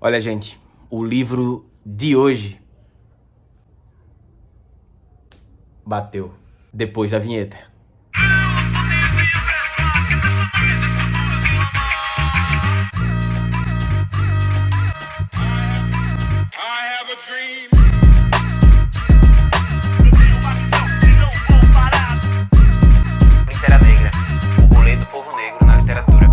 Olha, gente, o livro de hoje bateu depois da vinheta. Litera Negra, o rolê do povo negro na literatura.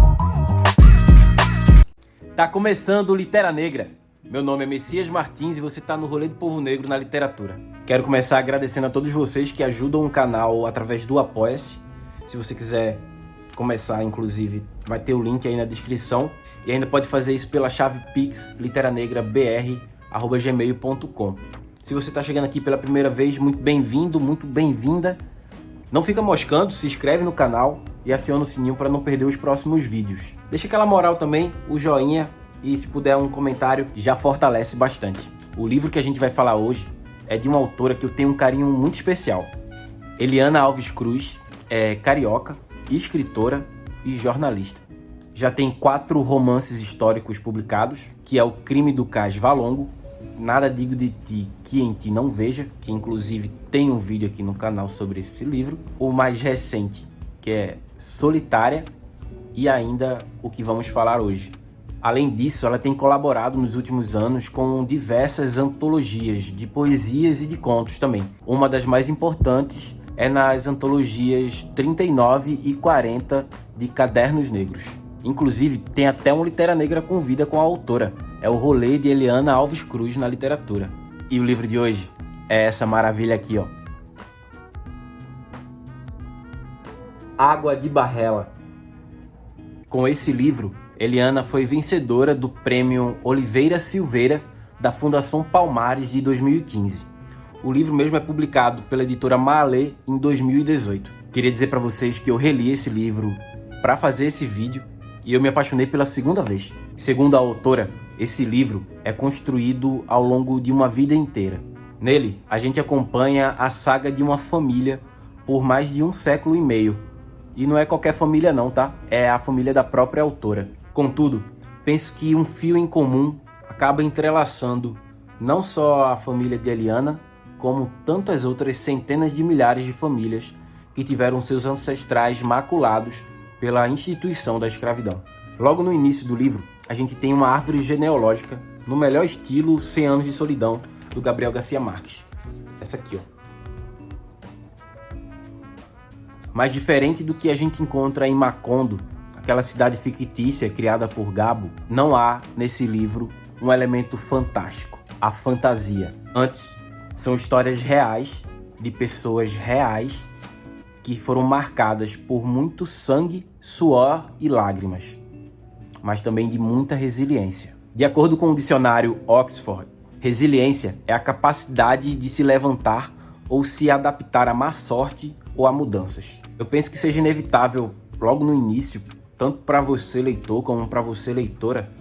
Tá começando o Litera Negra. Meu nome é Messias Martins e você tá no rolê do povo negro na literatura. Quero começar agradecendo a todos vocês que ajudam o canal através do Apoia-se. Se você quiser começar, inclusive, vai ter o link aí na descrição. E ainda pode fazer isso pela chave Pix, literanegrabr@gmail.com. Se você tá chegando aqui pela primeira vez, muito bem-vindo, muito bem-vinda. Não fica moscando, se inscreve no canal e aciona o sininho para não perder os próximos vídeos. Deixa aquela moral também, o joinha e se puder um comentário, já fortalece bastante. O livro que a gente vai falar hoje é de uma autora que eu tenho um carinho muito especial. Eliana Alves Cruz é carioca, escritora e jornalista. Já tem 4 romances históricos publicados, que é O Crime do Cais Valongo, Nada Digo de Ti que em Ti Não Veja, que inclusive tem um vídeo aqui no canal sobre esse livro. O mais recente, que é Solitária, e ainda o que vamos falar hoje. Além disso, ela tem colaborado nos últimos anos com diversas antologias de poesias e de contos também. Uma das mais importantes é nas antologias 39 e 40 de Cadernos Negros. Inclusive, tem até um Litera Negra com vida com a autora. É o rolê de Eliana Alves Cruz na literatura. E o livro de hoje é essa maravilha aqui, ó. Água de Barrela. Com esse livro, Eliana foi vencedora do prêmio Oliveira Silveira da Fundação Palmares de 2015. O livro mesmo é publicado pela editora Malê em 2018. Queria dizer para vocês que eu reli esse livro para fazer esse vídeo e eu me apaixonei pela segunda vez. Segundo a autora, esse livro é construído ao longo de uma vida inteira. Nele, a gente acompanha a saga de uma família por mais de 1 século e meio. E não é qualquer família não, tá? É a família da própria autora. Contudo, penso que um fio em comum acaba entrelaçando não só a família de Eliana, como tantas outras centenas de milhares de famílias que tiveram seus ancestrais maculados pela instituição da escravidão. Logo no início do livro, a gente tem uma árvore genealógica, no melhor estilo 100 Anos de Solidão, do Gabriel Garcia Marques. Essa aqui, ó. Mas diferente do que a gente encontra em Macondo, aquela cidade fictícia criada por Gabo, não há nesse livro um elemento fantástico, a fantasia. Antes, são histórias reais, de pessoas reais, que foram marcadas por muito sangue, suor e lágrimas, mas também de muita resiliência. De acordo com o dicionário Oxford, resiliência é a capacidade de se levantar ou se adaptar à má sorte ou a mudanças. Eu penso que seja inevitável, logo no início, tanto para você leitor como para você leitora,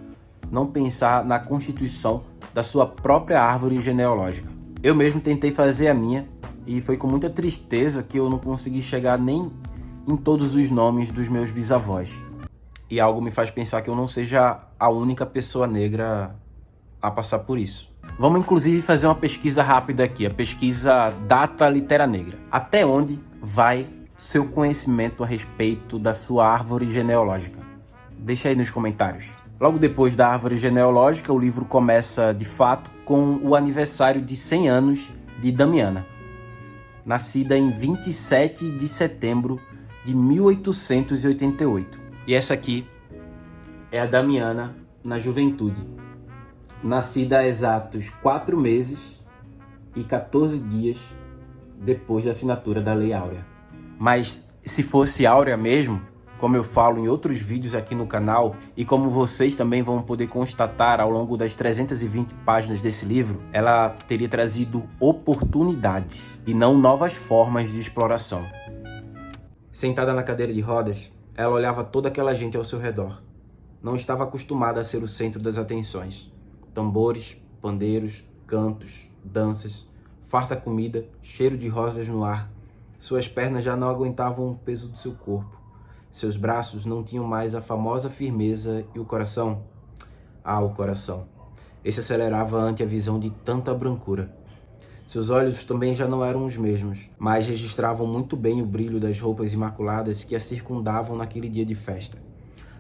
não pensar na constituição da sua própria árvore genealógica. Eu mesmo tentei fazer a minha e foi com muita tristeza que eu não consegui chegar nem em todos os nomes dos meus bisavós. E algo me faz pensar que eu não seja a única pessoa negra a passar por isso. Vamos inclusive fazer uma pesquisa rápida aqui, a pesquisa Data Litera Negra. Até onde vai seu conhecimento a respeito da sua árvore genealógica? Deixa aí nos comentários. Logo depois da árvore genealógica, o livro começa de fato com o aniversário de 100 anos de Damiana, nascida em 27 de setembro de 1888. E essa aqui é a Damiana na juventude, nascida há exatos 4 meses e 14 dias depois da assinatura da Lei Áurea. Mas se fosse áurea mesmo, como eu falo em outros vídeos aqui no canal, e como vocês também vão poder constatar ao longo das 320 páginas desse livro, ela teria trazido oportunidades e não novas formas de exploração. Sentada na cadeira de rodas, ela olhava toda aquela gente ao seu redor. Não estava acostumada a ser o centro das atenções. Tambores, pandeiros, cantos, danças, farta comida, cheiro de rosas no ar. Suas pernas já não aguentavam o peso do seu corpo. Seus braços não tinham mais a famosa firmeza e o coração? Ah, o coração. Esse acelerava ante a visão de tanta brancura. Seus olhos também já não eram os mesmos, mas registravam muito bem o brilho das roupas imaculadas que a circundavam naquele dia de festa.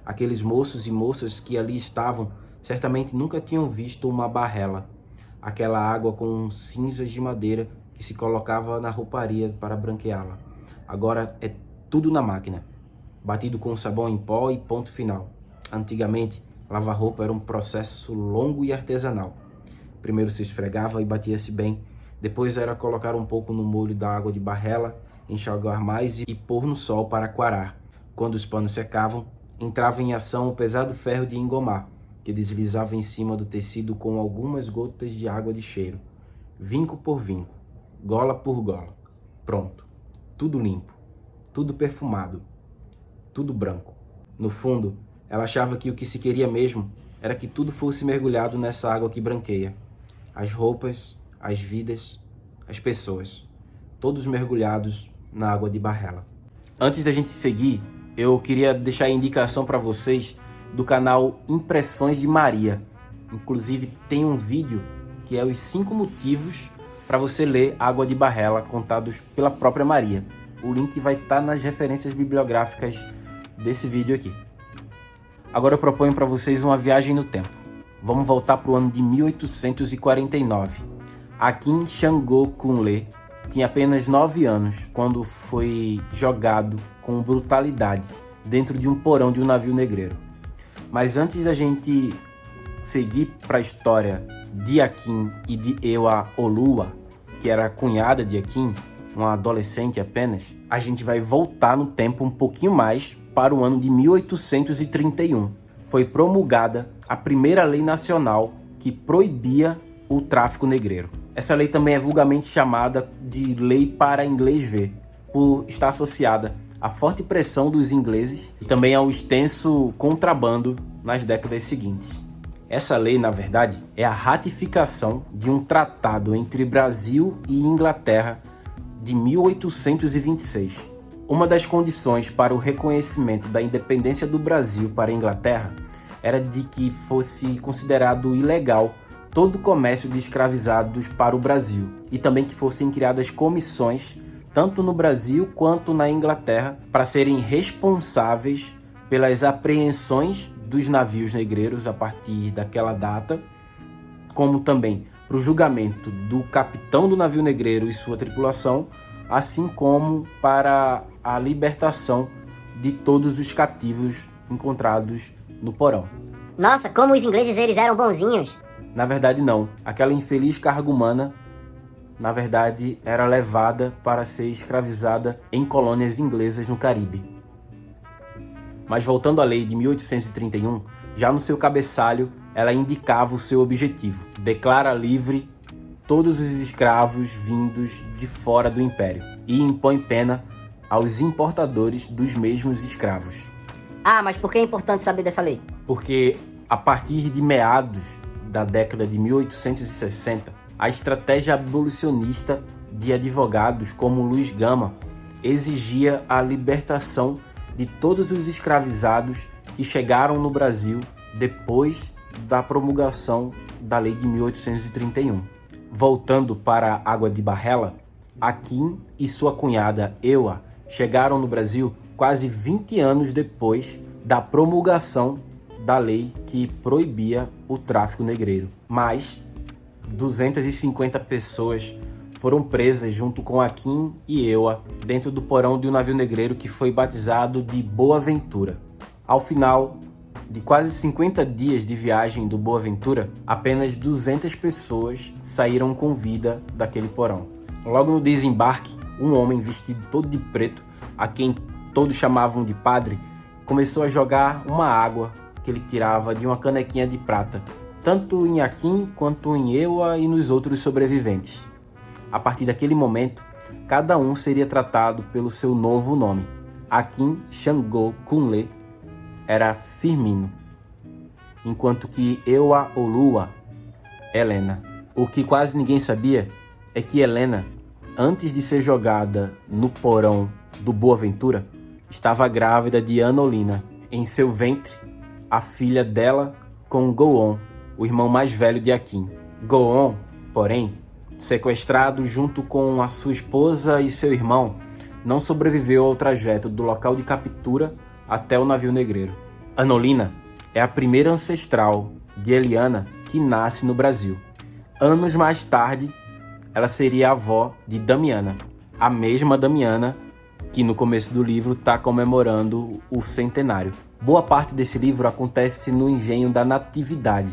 Aqueles moços e moças que ali estavam certamente nunca tinham visto uma barrela, aquela água com cinzas de madeira que se colocava na rouparia para branqueá-la. Agora é tudo na máquina, batido com sabão em pó e ponto final. Antigamente, lavar roupa era um processo longo e artesanal. Primeiro se esfregava e batia-se bem, depois era colocar um pouco no molho da água de barrela, enxaguar mais e pôr no sol para quarar. Quando os panos secavam, entrava em ação o pesado ferro de engomar, que deslizava em cima do tecido com algumas gotas de água de cheiro. Vinco por vinco, gola por gola. Pronto. Tudo limpo, tudo perfumado, tudo branco. No fundo, ela achava que o que se queria mesmo era que tudo fosse mergulhado nessa água que branqueia. As roupas, as vidas, as pessoas, todos mergulhados na água de barrela. Antes da gente seguir, eu queria deixar a indicação para vocês do canal Impressões de Maria. Inclusive tem um vídeo que é os 5 motivos para você ler Água de Barrela, contados pela própria Maria. O link vai estar nas referências bibliográficas desse vídeo aqui. Agora eu proponho para vocês uma viagem no tempo. Vamos voltar para o ano de 1849. Akin Shango Kunle tinha apenas 9 anos quando foi jogado com brutalidade dentro de um porão de um navio negreiro. Mas antes da gente seguir para a história de Akin e de Ewa Olua, que era a cunhada de Akin, uma adolescente apenas, a gente vai voltar no tempo um pouquinho mais para o ano de 1831. Foi promulgada a primeira lei nacional que proibia o tráfico negreiro. Essa lei também é vulgarmente chamada de Lei para Inglês Ver, por estar associada à forte pressão dos ingleses e também ao extenso contrabando nas décadas seguintes. Essa lei, na verdade, é a ratificação de um tratado entre Brasil e Inglaterra de 1826. Uma das condições para o reconhecimento da independência do Brasil para a Inglaterra era de que fosse considerado ilegal todo o comércio de escravizados para o Brasil e também que fossem criadas comissões, tanto no Brasil quanto na Inglaterra, para serem responsáveis pelas apreensões dos navios negreiros a partir daquela data, como também para o julgamento do capitão do navio negreiro e sua tripulação, assim como para a libertação de todos os cativos encontrados no porão. Nossa, como os ingleses eles eram bonzinhos. Na verdade não, aquela infeliz carga humana, na verdade, era levada para ser escravizada em colônias inglesas no Caribe. Mas voltando à lei de 1831, já no seu cabeçalho, ela indicava o seu objetivo: declara livre todos os escravos vindos de fora do império e impõe pena aos importadores dos mesmos escravos. Ah, mas por que é importante saber dessa lei? Porque a partir de meados da década de 1860, a estratégia abolicionista de advogados como Luiz Gama exigia a libertação de todos os escravizados que chegaram no Brasil depois da promulgação da lei de 1831. Voltando para a Água de Barrela, Akin e sua cunhada Ewa chegaram no Brasil quase 20 anos depois da promulgação da lei que proibia o tráfico negreiro. Mas 250 pessoas foram presas junto com Akin e Ewa dentro do porão de um navio negreiro que foi batizado de Boa Ventura. Ao final de quase 50 dias de viagem do Boa Ventura, apenas 200 pessoas saíram com vida daquele porão. Logo no desembarque, um homem vestido todo de preto, a quem todos chamavam de padre, começou a jogar uma água que ele tirava de uma canequinha de prata, tanto em Akin quanto em Ewa e nos outros sobreviventes. A partir daquele momento, cada um seria tratado pelo seu novo nome. Akin Shango Kunle era Firmino, enquanto que Ewa Olua, Helena. O que quase ninguém sabia é que Helena, antes de ser jogada no porão do Boa Ventura, estava grávida de Anolina. Em seu ventre, a filha dela com Gowon, o irmão mais velho de Akin. Goon, porém, sequestrado junto com a sua esposa e seu irmão, não sobreviveu ao trajeto do local de captura até o navio negreiro. Anolina é a primeira ancestral de Eliana que nasce no Brasil. Anos mais tarde, ela seria a avó de Damiana, a mesma Damiana que no começo do livro está comemorando o centenário. Boa parte desse livro acontece no engenho da Natividade,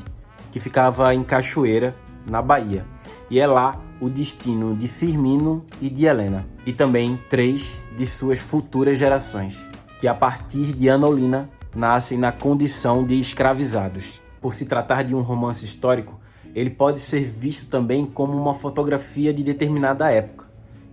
que ficava em Cachoeira, na Bahia. E é lá o destino de Firmino e de Helena, e também 3 de suas futuras gerações, que a partir de Anolina nascem na condição de escravizados. Por se tratar de um romance histórico, ele pode ser visto também como uma fotografia de determinada época,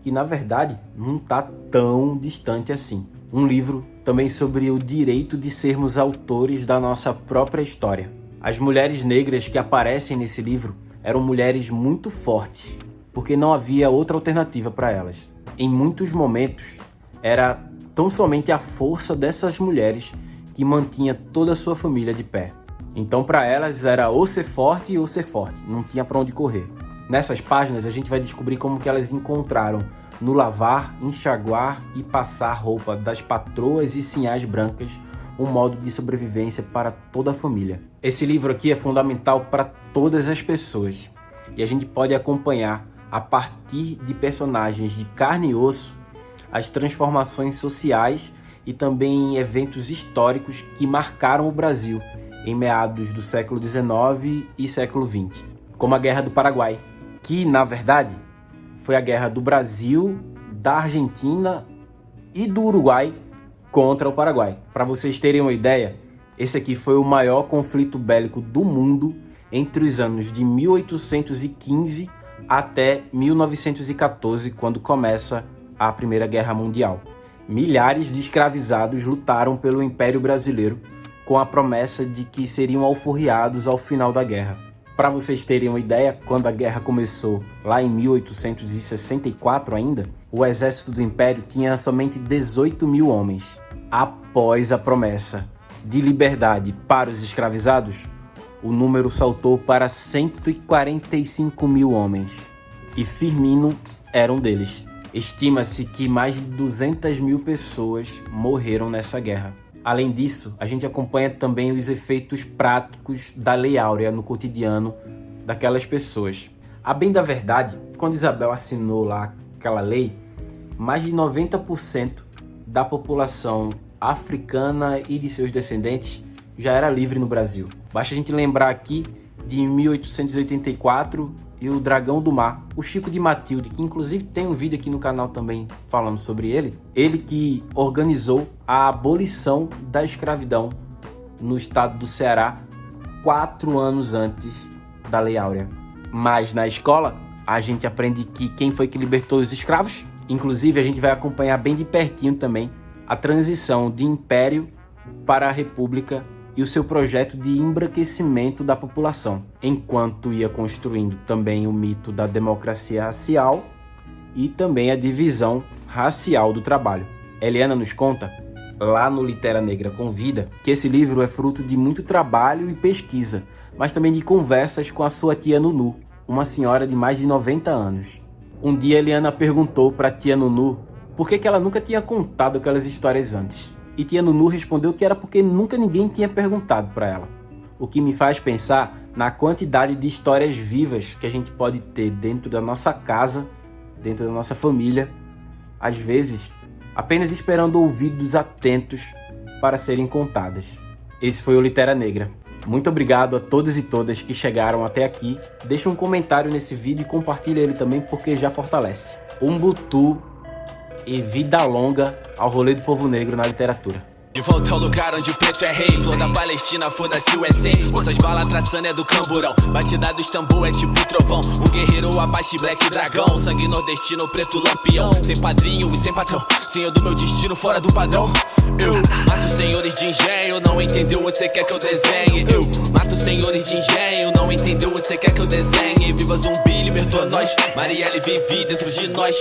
que na verdade não está tão distante assim. Um livro também sobre o direito de sermos autores da nossa própria história. As mulheres negras que aparecem nesse livro eram mulheres muito fortes, porque não havia outra alternativa para elas. Em muitos momentos, era tão somente a força dessas mulheres que mantinha toda a sua família de pé. Então, para elas, era ou ser forte, não tinha para onde correr. Nessas páginas, a gente vai descobrir como que elas encontraram no lavar, enxaguar e passar roupa das patroas e sinhás brancas um modo de sobrevivência para toda a família. Esse livro aqui é fundamental para todas as pessoas e a gente pode acompanhar, a partir de personagens de carne e osso, as transformações sociais e também eventos históricos que marcaram o Brasil em meados do século XIX e século XX, como a Guerra do Paraguai, que, na verdade, foi a guerra do Brasil, da Argentina e do Uruguai contra o Paraguai. Para vocês terem uma ideia, esse aqui foi o maior conflito bélico do mundo entre os anos de 1815 até 1914, quando começa a Primeira Guerra Mundial. Milhares de escravizados lutaram pelo Império Brasileiro com a promessa de que seriam alforriados ao final da guerra. Para vocês terem uma ideia, quando a guerra começou, lá em 1864 ainda, o exército do Império tinha somente 18 mil homens. Após a promessa de liberdade para os escravizados, o número saltou para 145 mil homens. E Firmino era um deles. Estima-se que mais de 200 mil pessoas morreram nessa guerra. Além disso, a gente acompanha também os efeitos práticos da Lei Áurea no cotidiano daquelas pessoas. A bem da verdade, quando Isabel assinou lá aquela lei, mais de 90% da população africana e de seus descendentes já era livre no Brasil. Basta a gente lembrar aqui de 1884 e o Dragão do Mar, o Chico de Matilde, que inclusive tem um vídeo aqui no canal também falando sobre ele. Ele que organizou a abolição da escravidão no estado do Ceará 4 anos antes da Lei Áurea. Mas na escola a gente aprende que quem foi que libertou os escravos. Inclusive a gente vai acompanhar bem de pertinho também a transição de império para a república e o seu projeto de embranquecimento da população, enquanto ia construindo também o mito da democracia racial e também a divisão racial do trabalho. Eliana nos conta, lá no Litera Negra Convida, que esse livro é fruto de muito trabalho e pesquisa, mas também de conversas com a sua tia Nunu, uma senhora de mais de 90 anos. Um dia Eliana perguntou para a tia Nunu por que ela nunca tinha contado aquelas histórias antes. E tia Nunu respondeu que era porque nunca ninguém tinha perguntado para ela. O que me faz pensar na quantidade de histórias vivas que a gente pode ter dentro da nossa casa, dentro da nossa família, às vezes apenas esperando ouvidos atentos para serem contadas. Esse foi o Litera Negra. Muito obrigado a todos e todas que chegaram até aqui. Deixa um comentário nesse vídeo e compartilha ele também porque já fortalece. Umbutu e vida longa ao rolê do povo negro na literatura. De volta ao lugar onde o preto é rei. Flor da Palestina, foda-se USA. Outras balas traçando é do camburão. Batida do tambor é tipo trovão. Um guerreiro, Apache, Black Dragão. Sangue nordestino, preto lampião. Sem padrinho e sem patrão. Senhor do meu destino, fora do padrão. Eu mato senhores de engenho. Não entendeu, você quer que eu desenhe. Eu mato senhores de engenho. Não entendeu, você quer que eu desenhe. Viva Zumbi, libertou nós. Marielle vive dentro de nós.